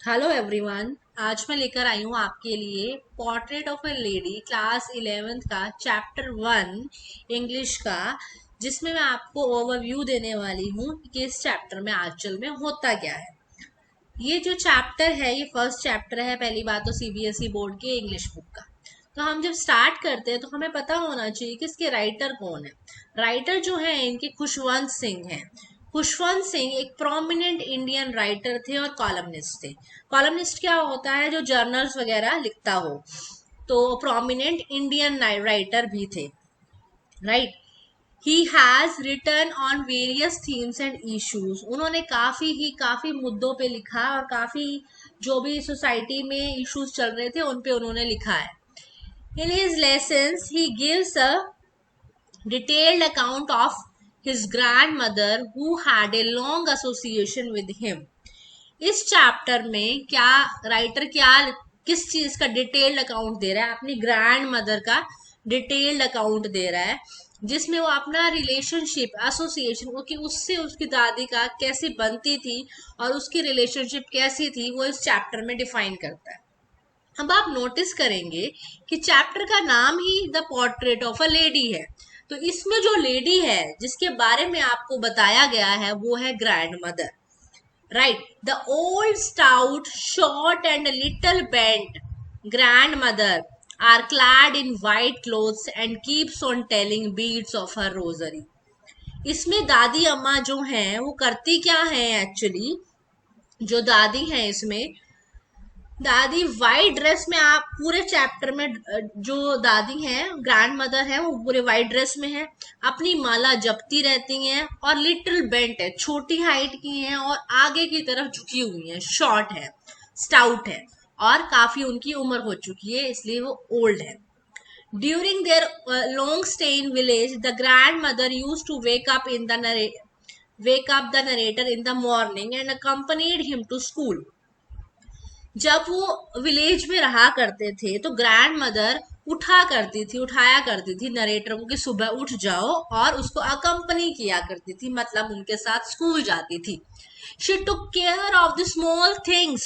Hello everyone. आज मैं लेकर आई हूँ आपके लिए portrait of A lady class 11th का चैप्टर 1 इंग्लिश का, जिसमें मैं आपको ओवरव्यू देने वाली हूँ कि इस चैप्टर में एक्चुअल में होता क्या है। ये जो चैप्टर है ये फर्स्ट चैप्टर है, पहली बात तो सीबीएसई बोर्ड के इंग्लिश बुक का। तो हम जब स्टार्ट करते हैं तो हमें पता होना चाहिए कि इसके राइटर कौन है। राइटर जो है इनके खुशवंत सिंह हैं। खुशवंत सिंह एक प्रोमिनेंट इंडियन राइटर थे और कॉलमनिस्ट थे। कॉलमनिस्ट क्या होता है? जो जर्नल्स वगैरह लिखता हो। तो प्रोमिनेंट इंडियन राइटर भी थे, right. He has return on various themes and issues. उन्होंने काफी मुद्दों पे लिखा और काफी जो भी सोसाइटी में इश्यूज चल रहे थे उन पे उन्होंने लिखा है। In his lessons he gives a detailed account of his grandmother who had a long association with him। इस चैप्टर में क्या राइटर क्या किस चीज का डिटेल्ड अकाउंट दे रहा है? अपनी ग्रैंड मदर का डिटेल्ड अकाउंट दे रहा है, जिसमें वो अपना रिलेशनशिप एसोसिएशन वो कि उससे उसकी दादी का कैसे बनती थी और उसकी रिलेशनशिप कैसी थी वो इस चैप्टर में डिफाइन करता है। अब आप नोटिस करेंगे कि चैप्टर का नाम ही the portrait of a lady है। तो इसमें जो लेडी है जिसके बारे में आपको बताया गया है वो है grand mother, right. The old stout short and little bent grandmother are clad in white clothes and keeps on telling beads of her rosary। इसमें दादी अम्मा जो हैं वो करती क्या है एक्चुअली? जो दादी हैं इसमें, दादी वाइट ड्रेस में, आप पूरे चैप्टर में जो दादी हैं ग्रैंड मदर है वो पूरे वाइट ड्रेस में है, अपनी माला जपती रहती हैं और लिटिल बेंट है, छोटी हाइट की हैं और आगे की तरफ झुकी हुई हैं, शॉर्ट है, स्टाउट है और काफी उनकी उम्र हो चुकी है इसलिए वो ओल्ड है। During their long stay in village the grandmother use to wake up the narrator in the morning and accompanied him to school। जब वो विलेज में रहा करते थे तो ग्रैंड मदर उठाया करती थी नरेटर को कि सुबह उठ जाओ, और उसको अकम्पनी किया करती थी, मतलब उनके साथ स्कूल जाती थी। She took care of the small things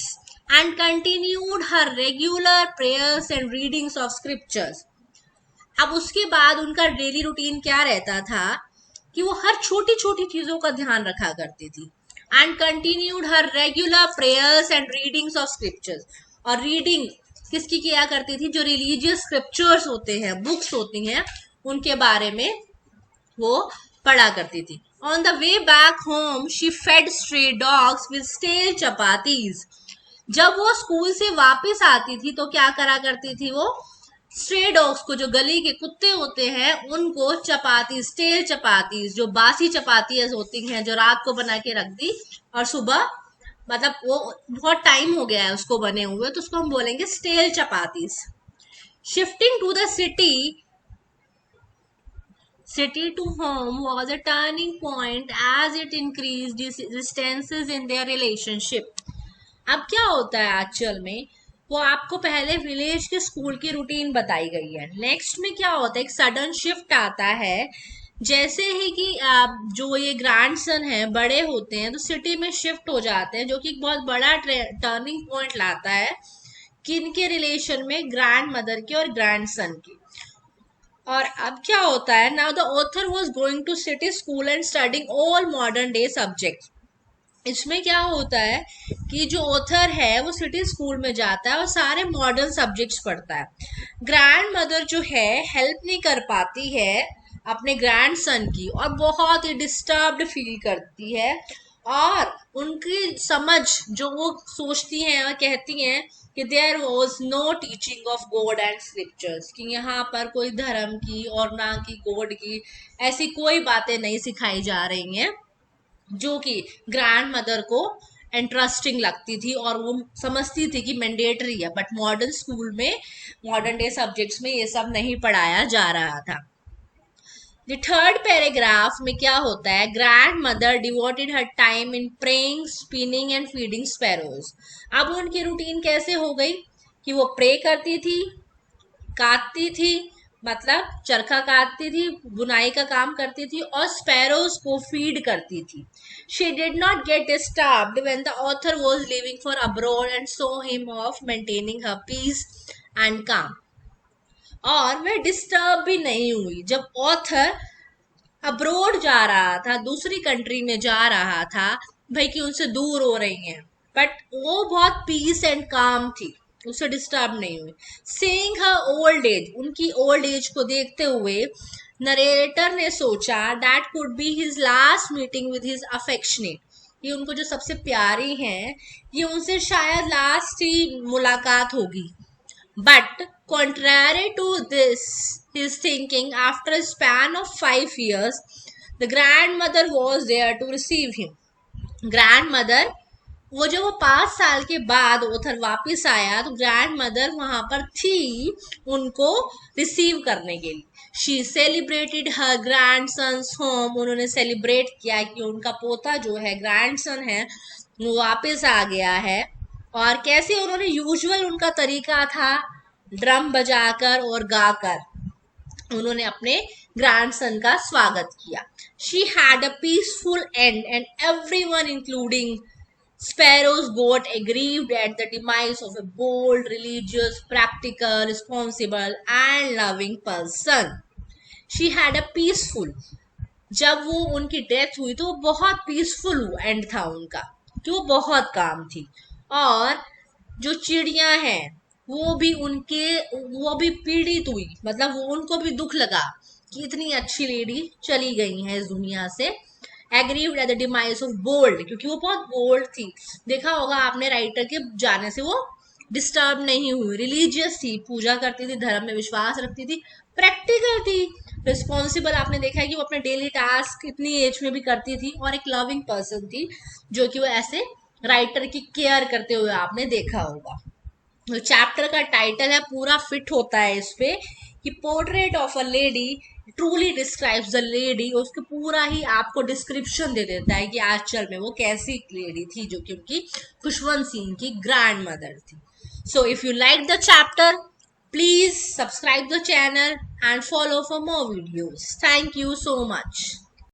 and continued her regular prayers and readings of scriptures. अब उसके बाद उनका डेली रूटीन क्या रहता था कि वो हर छोटी छोटी चीजों का ध्यान रखा करती थी। And continued her regular prayers and readings of scriptures. और रीडिंग किसकी किया करती थी? जो रिलीजियस स्क्रिप्चर्स होते हैं, बुक्स होती हैं, उनके बारे में वो पढ़ा करती थी। On the way back home she fed stray dogs with stale chapatis. जब वो स्कूल से वापस आती थी तो क्या करा करती थी वो? स्ट्रे डॉग्स को, जो गली के कुत्ते होते हैं, उनको चपाती, स्टेल चपाती, जो बासी चपाती होती हैं जो रात को बना के रख दी और सुबह, मतलब वो बहुत टाइम हो गया है उसको बने हुए तो उसको हम बोलेंगे stale chapatis. Shifting to the city to home was a turning point as it increased distances in their relationship। अब क्या होता है एक्चुअल में, वो आपको पहले विलेज के स्कूल की रूटीन बताई गई है। नेक्स्ट में क्या होता है, एक सडन शिफ्ट आता है। जैसे ही कि जो ये ग्रैंडसन है बड़े होते हैं तो सिटी में शिफ्ट हो जाते हैं, जो कि एक बहुत बड़ा टर्निंग पॉइंट लाता है किनके रिलेशन में? ग्रैंड मदर के और ग्रैंडसन की। और अब क्या होता है, now the author was going to city school and studying all modern day subjects. इसमें क्या होता है कि जो ऑथर है वो सिटी स्कूल में जाता है और सारे मॉडर्न सब्जेक्ट्स पढ़ता है। ग्रैंड मदर जो है हेल्प नहीं कर पाती है अपने ग्रैंड सन की और बहुत ही डिस्टर्ब्ड फील करती है। और उनकी समझ, जो वो सोचती हैं और कहती हैं कि there was no teaching of God and scriptures, कि यहाँ पर कोई धर्म की और ना कि गॉड की ऐसी कोई बातें नहीं सिखाई जा रही हैं, जो कि ग्रैंड मदर को इंटरेस्टिंग लगती थी और वो समझती थी कि मैंडेटरी है। बट मॉडर्न स्कूल में, मॉडर्न डे सब्जेक्ट्स में ये सब नहीं पढ़ाया जा रहा था। द थर्ड पैराग्राफ में क्या होता है, grand mother devoted her time in praying, spinning and feeding sparrows. अब उनकी रूटीन कैसे हो गई कि वो प्रे करती थी, काटती थी, मतलब चरखा काटती थी, बुनाई का काम करती थी और स्पैरोज को फीड करती थी. She did not get disturbed when the author was living for abroad and so him of maintaining her peace and calm. और वह डिस्टर्ब भी नहीं हुई जब ऑथर अब्रोड जा रहा था, दूसरी कंट्री में जा रहा था, भाई कि उनसे दूर हो रही हैं, बट वो बहुत पीस एंड काम थी, उससे डिस्टर्ब नहीं हुई. सीइंग हर ओल्ड एज, उनकी ओल्ड एज को देखते हुए नरेटर ने सोचा that could be his last meeting with his affectionate, ये उनको जो सबसे प्यारी हैं, ये उनसे शायद लास्ट ही मुलाकात होगी. But contrary to this, his thinking, after a span of 5 years, the grandmother was there to receive him. Grandmother, वो जब वो 5 साल के बाद उधर वापस आया तो ग्रैंड मदर वहां पर थी उनको रिसीव करने के लिए. She celebrated her grandson's home, उन्होंने सेलिब्रेट किया कि उनका पोता जो है, ग्रैंड सन है, वो वापस आ गया है. और कैसे उन्होंने, यूजुअल उनका तरीका था ड्रम बजाकर और गाकर उन्होंने अपने ग्रैंडसन का स्वागत किया. She had a peaceful and and everyone including Sparrows got aggrieved at the demise of a bold, religious, practical, responsible, and loving person. She had a peaceful. जब वो उनकी डेथ हुई तो वो बहुत पीसफुल एंड था उनका, कि वो बहुत काम थी. और जो चिड़िया हैं वो भी पीड़ित हुई, मतलब वो उनको भी दुख लगा कि इतनी अच्छी लेडी चली गई है इस दुनिया से. Aggrieved at the demise of bold, क्योंकि वो बहुत बोल्ड थी, देखा होगा आपने राइटर के जाने से वो डिस्टर्ब नहीं हुई. रिलीजियस थी, पूजा करती थी, धर्म में विश्वास रखती थी. प्रैक्टिकल थी, रिस्पॉन्सिबल, आपने देखा है कि वो अपने डेली टास्क इतनी एज में भी करती थी. और एक लविंग पर्सन थी, जो कि वो ऐसे राइटर की केयर करते हुए आपने देखा होगा. तो चैप्टर का टाइटल है, पूरा फिट होता है इस पे, कि portrait of a lady truly describes the lady. उसके पूरा ही आपको डिस्क्रिप्शन दे देता है कि आजकल में वो कैसी लेडी थी, जो कि उनकी खुशवंत सिंह की ग्रैंड मदर थी. So if you like the chapter, please subscribe the channel and follow for more videos. Thank you so much.